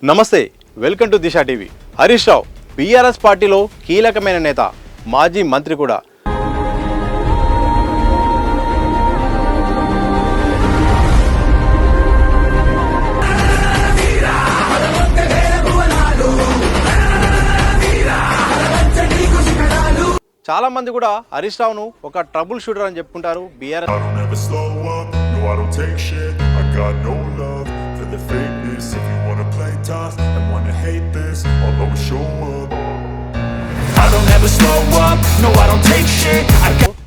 నమస్తే, welcome to Disha TV. Harish Rao BRS పార్టీలో కీలకమైన నేత, మాజీ మంత్రి కూడా. చాలా మంది కూడా హరీష్ రావును ఒక ట్రబుల్ షూటర్ అని చెప్పుకుంటారు. బీఆర్ఎస్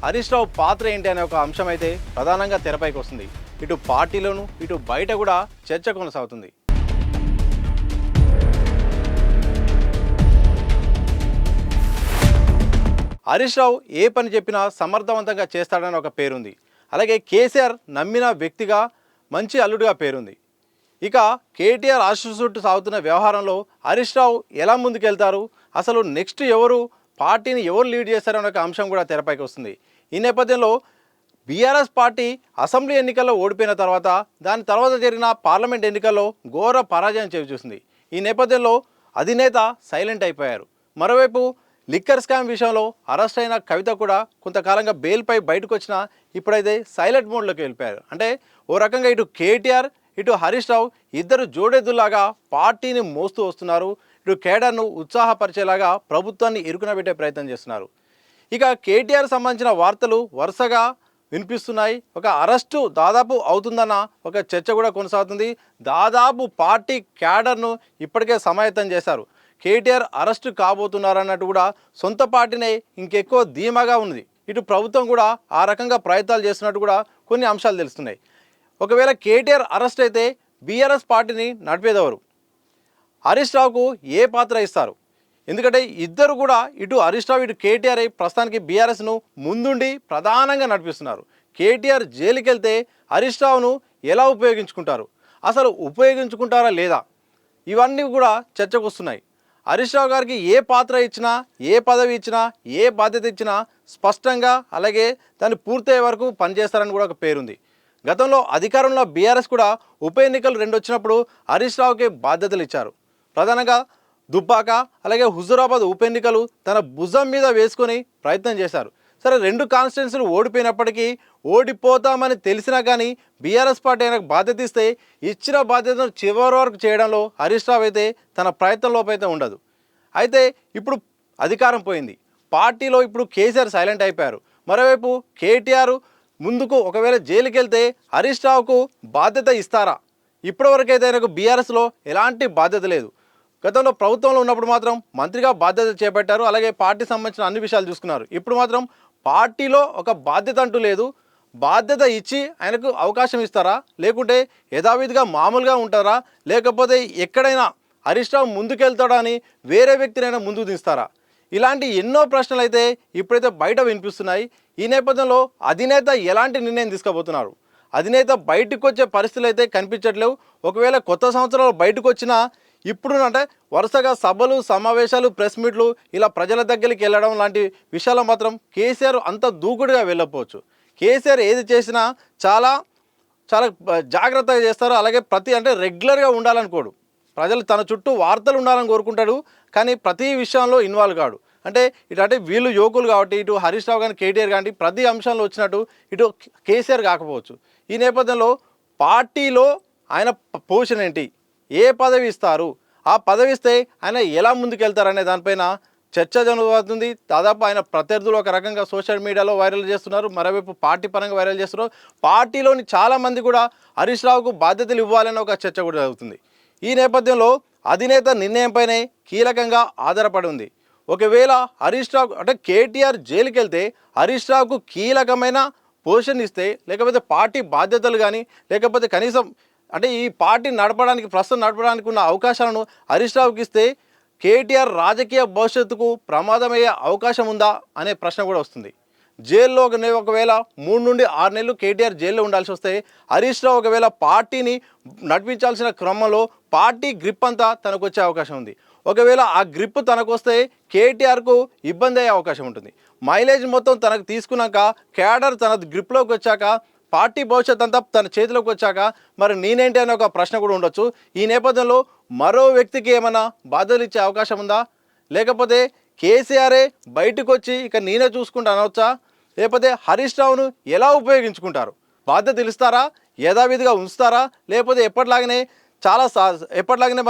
హరీష్ రావు పాత్ర ఏంటి అనే ఒక అంశం అయితే ప్రధానంగా తెరపైకి వస్తుంది. ఇటు పార్టీలోను ఇటు బయట కూడా చర్చ కొనసాగుతుంది. హరీష్ రావు ఏ పని చెప్పినా సమర్థవంతంగా చేస్తాడని ఒక పేరుంది. అలాగే కేసీఆర్ నమ్మిన వ్యక్తిగా, మంచి అల్లుడిగా పేరుంది. ఇక కేటీఆర్ ఆశీస్సుట్టు సాగుతున్న వ్యవహారంలో హరీష్ రావు ఎలా ముందుకెళ్తారు, అసలు నెక్స్ట్ ఎవరు, పార్టీని ఎవరు లీడ్ చేస్తారనే ఒక అంశం కూడా తెరపైకి వస్తుంది. ఈ నేపథ్యంలో బీఆర్ఎస్ పార్టీ అసెంబ్లీ ఎన్నికల్లో ఓడిపోయిన తర్వాత దాని తర్వాత జరిగిన పార్లమెంట్ ఎన్నికల్లో ఘోర పరాజయం చవిచూసింది. ఈ నేపథ్యంలో అధినేత సైలెంట్ అయిపోయారు. మరోవైపు లిక్కర్ స్కామ్ విషయంలో అరెస్ట్ అయిన కవిత కూడా కొంతకాలంగా బెయిల్పై బయటకు వచ్చినా ఇప్పుడైతే సైలెంట్ మోడ్లోకి వెళ్ళిపోయారు. అంటే ఓ రకంగా ఇటు కేటీఆర్ ఇటు హరీష్ రావు ఇద్దరు జోడెద్దులాగా పార్టీని మోస్తూ వస్తున్నారు. ఇటు కేడర్ను ఉత్సాహపరిచేలాగా ప్రభుత్వాన్ని ఇరుకునబెట్టే ప్రయత్నం చేస్తున్నారు. ఇక కేటీఆర్ సంబంధించిన వార్తలు వరుసగా వినిపిస్తున్నాయి. ఒక అరెస్టు దాదాపు అవుతుందన్న ఒక చర్చ కూడా కొనసాగుతుంది. దాదాపు పార్టీ క్యాడర్ను ఇప్పటికే సమాయత్తం చేశారు. కేటీఆర్ అరెస్టు కాబోతున్నారన్నట్టు కూడా సొంత పార్టీనే ఇంకెక్కువ ధీమాగా ఉన్నది. ఇటు ప్రభుత్వం కూడా ఆ రకంగా ప్రయత్నాలు చేస్తున్నట్టు కూడా కొన్ని అంశాలు తెలుస్తున్నాయి. ఒకవేళ కేటీఆర్ అరెస్ట్ అయితే బీఆర్ఎస్ పార్టీని నడిపేదెవరు, హరీష్ రావుకు ఏ పాత్ర ఇస్తారు? ఎందుకంటే ఇద్దరు కూడా ఇటు హరీష్ రావు ఇటు కేటీఆర్ ప్రస్తుతానికి బీఆర్ఎస్ను ముందుండి ప్రధానంగా నడిపిస్తున్నారు. కేటీఆర్ జైలుకి వెళ్తే హరీష్ రావును ఎలా ఉపయోగించుకుంటారు, అసలు ఉపయోగించుకుంటారా లేదా, ఇవన్నీ కూడా చర్చకు వస్తున్నాయి. హరీష్ రావు గారికి ఏ పాత్ర ఇచ్చినా, ఏ పదవి ఇచ్చినా, ఏ బాధ్యత ఇచ్చినా స్పష్టంగా అలాగే దాన్ని పూర్తయ్యే వరకు పనిచేస్తారని కూడా ఒక పేరుంది. గతంలో అధికారంలో బీఆర్ఎస్ కూడా ఉప ఎన్నికలు 2 వచ్చినప్పుడు హరీష్ రావుకి బాధ్యతలు ఇచ్చారు. ప్రధానంగా దుబ్బాక అలాగే హుజూరాబాద్ ఉప ఎన్నికలు తన భుజం మీద వేసుకొని ప్రయత్నం చేశారు. సరే, 2 కాన్స్టిట్యున్సీలు ఓడిపోయినప్పటికీ ఓడిపోతామని తెలిసినా కానీ బీఆర్ఎస్ పార్టీ ఆయనకు బాధ్యత ఇస్తే ఇచ్చిన బాధ్యతను చివరి వరకు చేయడంలో హరీష్ రావు అయితే తన ప్రయత్నంలోపు అయితే ఉండదు. అయితే ఇప్పుడు అధికారం పోయింది, పార్టీలో ఇప్పుడు కేసీఆర్ సైలెంట్ అయిపోయారు. మరోవైపు కేటీఆర్ ముందుకు ఒకవేళ జైలుకి వెళ్తే హరీష్ రావుకు బాధ్యత ఇస్తారా? ఇప్పటివరకైతే ఆయనకు బీఆర్ఎస్లో ఎలాంటి బాధ్యత లేదు. గతంలో ప్రభుత్వంలో ఉన్నప్పుడు మాత్రం మంత్రిగా బాధ్యత చేపట్టారు, అలాగే పార్టీ సంబంధించిన అన్ని విషయాలు చూసుకున్నారు. ఇప్పుడు మాత్రం పార్టీలో ఒక బాధ్యత అంటూ లేదు. బాధ్యత ఇచ్చి ఆయనకు అవకాశం ఇస్తారా, లేకుంటే యథావిధిగా మామూలుగా ఉంటారా, లేకపోతే ఎక్కడైనా హరీష్ రావు ముందుకెళ్తాడా అని వేరే వ్యక్తినైనా ముందుకు తీస్తారా? ఇలాంటి ఎన్నో ప్రశ్నలు అయితే ఇప్పుడైతే బయట వినిపిస్తున్నాయి. ఈ నేపథ్యంలో అధినేత ఎలాంటి నిర్ణయం తీసుకోబోతున్నారు, అధినేత బయటకు వచ్చే పరిస్థితులు అయితే కనిపించట్లేవు. ఒకవేళ కొత్త సంవత్సరాలు బయటకు వచ్చినా ఇప్పుడు అంటే వరుసగా సభలు, సమావేశాలు, ప్రెస్ మీట్లు, ఇలా ప్రజల దగ్గరికి వెళ్ళడం లాంటి విషయాలు మాత్రం కేసీఆర్ అంత దూకుడుగా వెళ్ళకపోవచ్చు. కేసీఆర్ ఏది చేసినా చాలా చాలా జాగ్రత్తగా చేస్తారు. అలాగే అంటే రెగ్యులర్గా ఉండాలనుకోడు. ప్రజలు తన చుట్టూ వార్తలు ఉండాలని కోరుకుంటాడు, కానీ ప్రతి విషయంలో ఇన్వాల్వ్ కాడు. అంటే వీళ్ళు యువకులు కాబట్టి ఇటు హరీష్ రావు కానీ కేటీఆర్ కానీ ప్రతి అంశంలో వచ్చినట్టు ఇటు కేసీఆర్ కాకపోవచ్చు. ఈ నేపథ్యంలో పార్టీలో ఆయన పొజిషన్ ఏంటి, ఏ పదవి ఇస్తారు, ఆ పదవి ఇస్తే ఆయన ఎలా ముందుకెళ్తారనే దానిపైన చర్చ జరుగుతుంది. దాదాపు ఆయన ప్రత్యర్థులు ఒక రకంగా సోషల్ మీడియాలో వైరల్ చేస్తున్నారు, మరోవైపు పార్టీ పరంగా వైరల్ చేస్తున్నారు. పార్టీలోని చాలామంది కూడా హరీష్ రావుకు బాధ్యతలు ఇవ్వాలని ఒక చర్చ కూడా జరుగుతుంది. ఈ నేపథ్యంలో అధినేత నిర్ణయంపైనే కీలకంగా ఆధారపడి ఉంది. ఒకవేళ హరీష్ రావు కేటీఆర్ జైలుకి వెళ్తే హరీష్ రావుకు కీలకమైన పొజిషన్ ఇస్తే, లేకపోతే పార్టీ బాధ్యతలు కానీ, లేకపోతే కనీసం ఈ పార్టీ ప్రస్తుతం నడపడానికి ఉన్న అవకాశాలను హరీష్ రావుకి ఇస్తే కేటీఆర్ రాజకీయ భవిష్యత్తుకు ప్రమాదమయ్యే అవకాశం ఉందా అనే ప్రశ్న కూడా వస్తుంది. జైల్లో ఒకవేళ 3 నుండి 6 నెలలు కేటీఆర్ జైల్లో ఉండాల్సి వస్తే హరీష్ రావు ఒకవేళ పార్టీని నడిపించాల్సిన క్రమంలో పార్టీ గ్రిప్ అంతా తనకు వచ్చే అవకాశం ఉంది. ఒకవేళ ఆ గ్రిప్ తనకు వస్తే కేటీఆర్కు ఇబ్బంది అయ్యే అవకాశం ఉంటుంది. మైలేజ్ మొత్తం తనకు తీసుకున్నాక, క్యాడర్ తన గ్రిప్లోకి వచ్చాక, పార్టీ భవిష్యత్ అంతా తన చేతిలోకి వచ్చాక మరి నేనేంటి అనే ఒక ప్రశ్న కూడా ఉండొచ్చు. ఈ నేపథ్యంలో మరో వ్యక్తికి ఏమైనా బాధ్యతలు ఇచ్చే అవకాశం ఉందా? లేకపోతే కేసీఆరే బయటకు వచ్చి ఇక నేనే చూసుకుంటా అనవచ్చా? లేకపోతే హరీష్ రావును ఎలా ఉపయోగించుకుంటారు? బాధ్యతలు ఇస్తారా? యథావిధిగా ఉంచుతారా? లేకపోతే ఎప్పటిలాగానే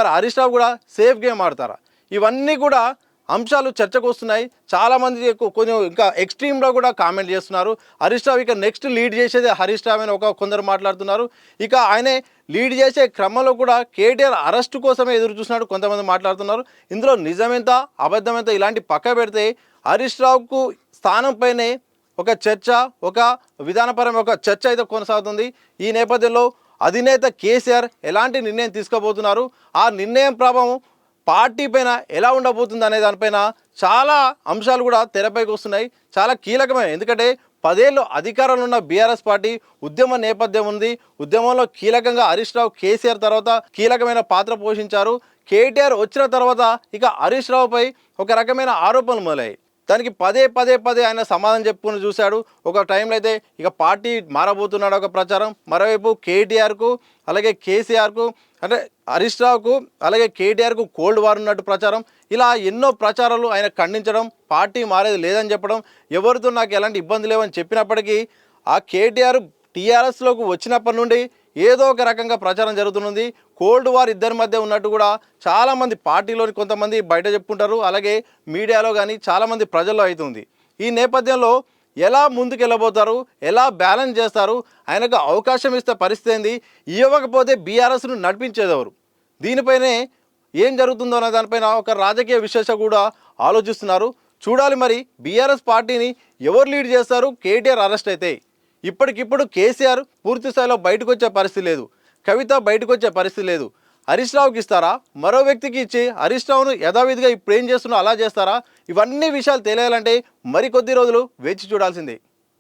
మరి హరీష్ రావు కూడా సేఫ్ గేమ్ ఆడతారా? ఇవన్నీ కూడా అంశాలు చర్చకు వస్తున్నాయి. చాలామంది కొంచెం ఇంకా ఎక్స్ట్రీమ్లో కూడా కామెంట్ చేస్తున్నారు. హరీష్ రావు ఇక నెక్స్ట్ లీడ్ చేసేది హరీష్ రావు అని కొందరు మాట్లాడుతున్నారు. ఇక ఆయనే లీడ్ చేసే క్రమంలో కూడా కేటీఆర్ అరెస్టు కోసమే ఎదురు చూసినట్టు కొంతమంది మాట్లాడుతున్నారు. ఇందులో నిజమెంత అబద్ధమెంత ఇలాంటి పక్క పెడితే హరీష్ రావుకు స్థానంపైనే ఒక చర్చ, ఒక విధానపరమైన ఒక చర్చ అయితే కొనసాగుతుంది. ఈ నేపథ్యంలో అధినేత కేసీఆర్ ఎలాంటి నిర్ణయం తీసుకోబోతున్నారు, ఆ నిర్ణయం ప్రభావం పార్టీ పైన ఎలా ఉండబోతుంది అనే దానిపైన చాలా అంశాలు కూడా తెరపైకి వస్తున్నాయి. చాలా కీలకమే. ఎందుకంటే 10 ఏళ్ళు అధికారంలో ఉన్న బీఆర్ఎస్ పార్టీ ఉద్యమ నేపథ్యం ఉంది. ఉద్యమంలో కీలకంగా హరీష్ రావు కేసీఆర్ తర్వాత కీలకమైన పాత్ర పోషించారు. కేటీఆర్ వచ్చిన తర్వాత ఇక హరీష్ రావుపై ఒక రకమైన ఆరోపణలు మొదలయ్యాయి. దానికి పదే ఆయన సమాధానం చెప్పుకుని చూశాడు. ఒక టైంలో అయితే ఇక పార్టీ మారబోతున్నాడు ఒక ప్రచారం. మరోవైపు కేటీఆర్కు అలాగే కేసీఆర్కు అంటే హరీష్ రావుకు అలాగే కేటీఆర్కు కోల్డ్ వార్ ఉన్నట్టు ప్రచారం. ఇలా ఎన్నో ప్రచారాలు ఆయన ఖండించడం, పార్టీ మారేది లేదని చెప్పడం, ఎవరితో నాకు ఎలాంటి ఇబ్బంది లేవని చెప్పినప్పటికీ ఆ కేటీఆర్ టీఆర్ఎస్లోకి వచ్చినప్పటి నుండి ఏదో ఒక రకంగా ప్రచారం జరుగుతుంది. కోల్డ్ వార్ ఇద్దరి మధ్య ఉన్నట్టు కూడా చాలామంది పార్టీలోని కొంతమంది బయట చెప్పుకుంటారు. అలాగే మీడియాలో కానీ చాలామంది ప్రజల్లో అవుతుంది. ఈ నేపథ్యంలో ఎలా ముందుకెళ్ళబోతారు, ఎలా బ్యాలెన్స్ చేస్తారు, ఆయనకు అవకాశం ఇస్తే పరిస్థితి ఏంది, ఇవ్వకపోతే బీఆర్ఎస్ను నడిపించేదెవరు, దీనిపైనే ఏం జరుగుతుందో అనే దానిపైన ఒక రాజకీయ విశ్లేషకులు కూడా ఆలోచిస్తున్నారు. చూడాలి మరి బీఆర్ఎస్ పార్టీని ఎవరు లీడ్ చేస్తారు. కేటీఆర్ అరెస్ట్ అయితే ఇప్పటికిప్పుడు కేసీఆర్ పూర్తి స్థాయిలో బయటకు వచ్చే పరిస్థితి లేదు, కవిత బయటకు వచ్చే పరిస్థితి లేదు. హరీష్ రావుకి ఇస్తారా, మరో వ్యక్తికి ఇచ్చి హరీష్ రావును యథావిధిగా ఇప్పుడు ఏం చేస్తున్నా అలా చేస్తారా? ఇవన్నీ విషయాలు తెలియాలంటే మరికొద్ది రోజులు వేచి చూడాల్సిందే.